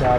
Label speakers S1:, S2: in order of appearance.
S1: 4